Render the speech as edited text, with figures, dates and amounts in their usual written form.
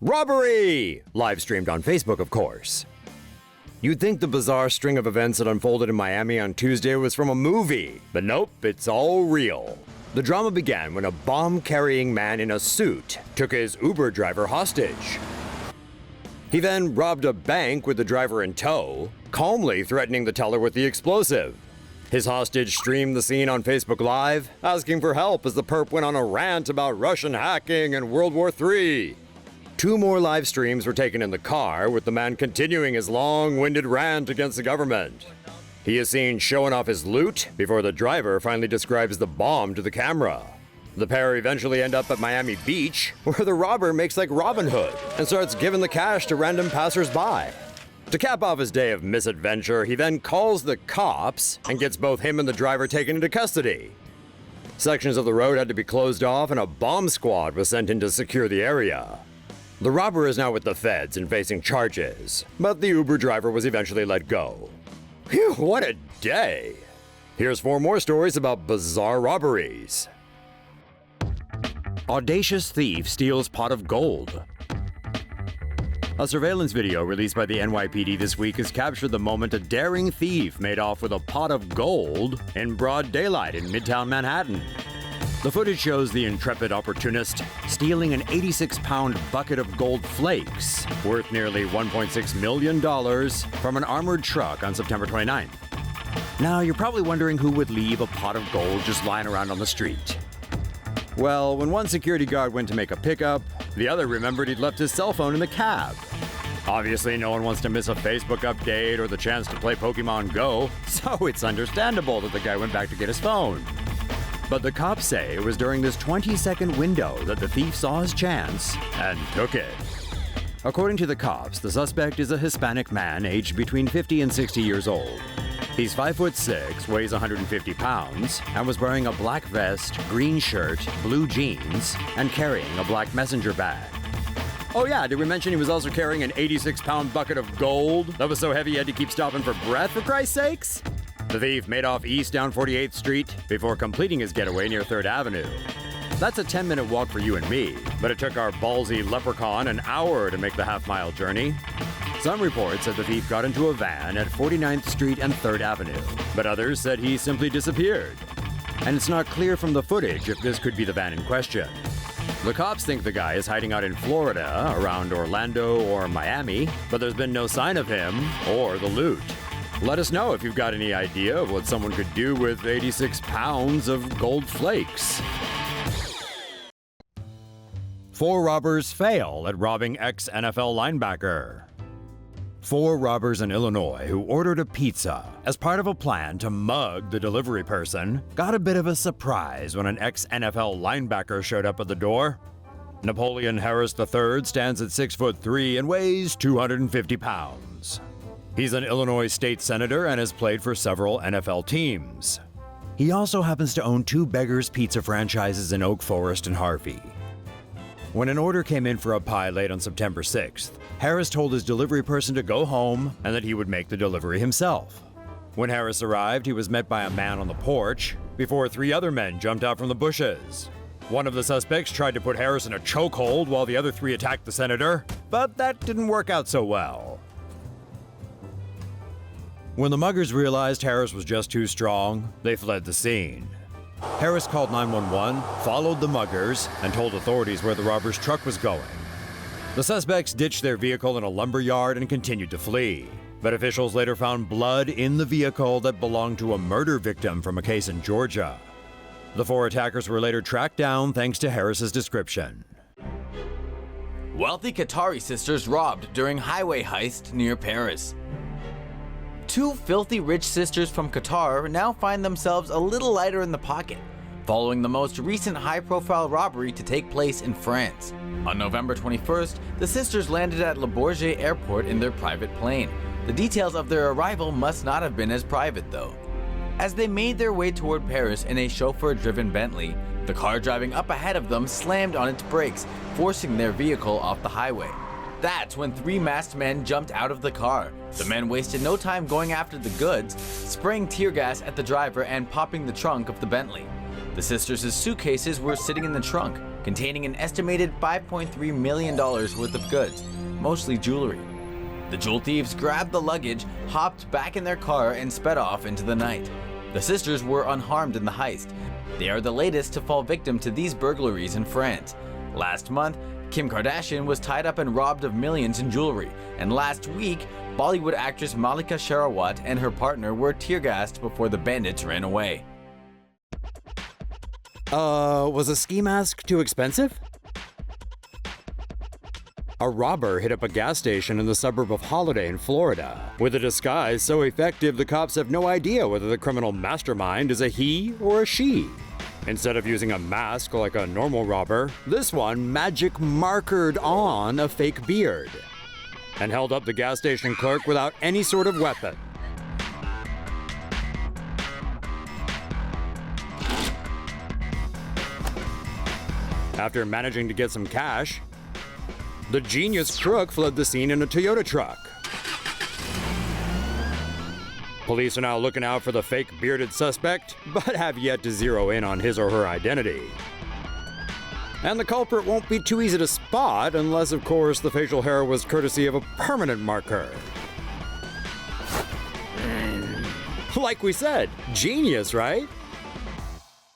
Robbery! Live streamed on Facebook, of course. You'd think the bizarre string of events that unfolded in Miami on Tuesday was from a movie, but nope, it's all real. The drama began when a bomb-carrying man in a suit took his Uber driver hostage. He then robbed a bank with the driver in tow, calmly threatening the teller with the explosive. His hostage streamed the scene on Facebook Live, asking for help as the perp went on a rant about Russian hacking and World War III. 2 more live streams were taken in the car, with the man continuing his long-winded rant against the government. He is seen showing off his loot before the driver finally describes the bomb to the camera. The pair eventually end up at Miami Beach, where the robber makes like Robin Hood and starts giving the cash to random passers-by. To cap off his day of misadventure, he then calls the cops and gets both him and the driver taken into custody. Sections of the road had to be closed off and a bomb squad was sent in to secure the area. The robber is now with the feds and facing charges, but the Uber driver was eventually let go. Phew, what a day! Here's 4 more stories about bizarre robberies. Audacious thief steals pot of gold. A surveillance video released by the NYPD this week has captured the moment a daring thief made off with a pot of gold in broad daylight in Midtown Manhattan. The footage shows the intrepid opportunist stealing an 86-pound bucket of gold flakes, worth nearly $1.6 million, from an armored truck on September 29th. Now, you're probably wondering who would leave a pot of gold just lying around on the street. Well, when one security guard went to make a pickup, the other remembered he'd left his cell phone in the cab. Obviously, no one wants to miss a Facebook update or the chance to play Pokemon Go, so it's understandable that the guy went back to get his phone. But the cops say it was during this 20-second window that the thief saw his chance and took it. According to the cops, the suspect is a Hispanic man aged between 50 and 60 years old. He's 5'6", weighs 150 pounds, and was wearing a black vest, green shirt, blue jeans, and carrying a black messenger bag. Oh yeah, did we mention he was also carrying an 86-pound bucket of gold that was so heavy he had to keep stopping for breath, for Christ's sakes? The thief made off east down 48th Street before completing his getaway near 3rd Avenue. That's a 10-minute walk for you and me, but it took our ballsy leprechaun an hour to make the half-mile journey. Some reports said the thief got into a van at 49th Street and 3rd Avenue, but others said he simply disappeared. And it's not clear from the footage if this could be the van in question. The cops think the guy is hiding out in Florida, around Orlando or Miami, but there's been no sign of him or the loot. Let us know if you've got any idea of what someone could do with 86 pounds of gold flakes. 4 robbers fail at robbing ex-NFL linebacker. 4 robbers in Illinois who ordered a pizza as part of a plan to mug the delivery person got a bit of a surprise when an ex-NFL linebacker showed up at the door. Napoleon Harris III stands at 6'3" and weighs 250 pounds. He's an Illinois state senator and has played for several NFL teams. He also happens to own 2 Beggars Pizza franchises in Oak Forest and Harvey. When an order came in for a pie late on September 6th, Harris told his delivery person to go home and that he would make the delivery himself. When Harris arrived, he was met by a man on the porch before 3 other men jumped out from the bushes. One of the suspects tried to put Harris in a chokehold while the other 3 attacked the senator, but that didn't work out so well. When the muggers realized Harris was just too strong, they fled the scene. Harris called 911, followed the muggers, and told authorities where the robbers' truck was going. The suspects ditched their vehicle in a lumber yard and continued to flee, but officials later found blood in the vehicle that belonged to a murder victim from a case in Georgia. The 4 attackers were later tracked down thanks to Harris's description. Wealthy QATARI sisters robbed during highway heist near Paris. 2 filthy rich sisters from Qatar now find themselves a little lighter in the pocket, following the most recent high-profile robbery to take place in France. On November 21st, the sisters landed at Le Bourget Airport in their private plane. The details of their arrival must not have been as private, though. As they made their way toward Paris in a chauffeur-driven Bentley, the car driving up ahead of them slammed on its brakes, forcing their vehicle off the highway. That's when 3 masked men jumped out of the car. The men wasted no time going after the goods, spraying tear gas at the driver and popping the trunk of the Bentley. The sisters' suitcases were sitting in the trunk. containing an estimated $5.3 million worth of goods, mostly jewelry. The jewel thieves grabbed the luggage, hopped back in their car, and sped off into the night. The sisters were unharmed in the heist. They are the latest to fall victim to these burglaries in France. Last month, Kim Kardashian was tied up and robbed of millions in jewelry, and last week, Bollywood actress Malika Sherawat and her partner were tear-gassed before the bandits ran away. Was a ski mask too expensive? A robber hit up a gas station in the suburb of Holiday in Florida. With a disguise so effective, the cops have no idea whether the criminal mastermind is a he or a she. Instead of using a mask like a normal robber, this one magic markered on a fake beard and held up the gas station clerk without any sort of weapon. After managing to get some cash, the genius crook fled the scene in a Toyota truck. Police are now looking out for the fake bearded suspect, but have yet to zero in on his or her identity. And the culprit won't be too easy to spot unless, of course, the facial hair was courtesy of a permanent marker. Like we said, genius, right?